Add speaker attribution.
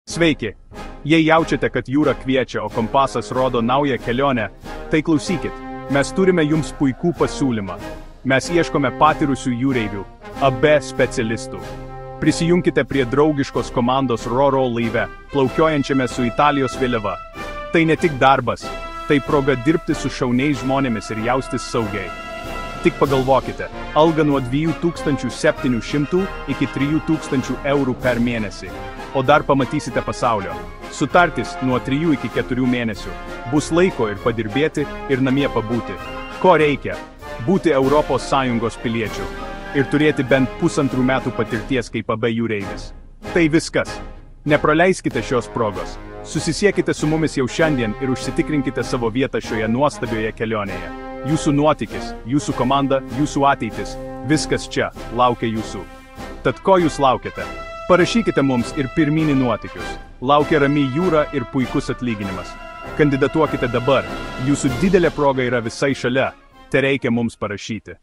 Speaker 1: Sveiki! Jei jaučiate, kad jūra kviečia, o kompasas rodo naują kelionę, tai klausykit, mes turime jums puikų pasiūlymą. Mes ieškome patyrusių jūreivių, AB specialistų. Prisijunkite prie draugiškos komandos RoRo laive, plaukiojančiame su Italijos vėliava. Tai ne tik darbas, tai proga dirbti su šauniais žmonėmis ir jaustis saugiai. Tik pagalvokite, alga nuo 2700 iki 3000 eurų per mėnesį. O dar pamatysite pasaulio. Sutartis nuo 3 iki 4 mėnesių. Bus laiko ir padirbėti, ir namie pabūti. Ko reikia? Būti ES piliečiu. Ir turėti bent 1,5 metų patirties kaip AB jūreivis. Tai viskas. Nepraleiskite šios progos. Susisiekite su mumis jau šiandien ir užsitikrinkite savo vietą šioje nuostabioje kelionėje. Jūsų nuotykis, jūsų komanda, jūsų ateitis. Viskas čia, laukia jūsų. Tad ko jūs laukiate? Parašykite mums ir pirminį nuotykius. Laukia rami jūra ir puikus atlyginimas. Kandidatuokite dabar. Jūsų didelė proga yra visai šalia. Tereikia mums parašyti.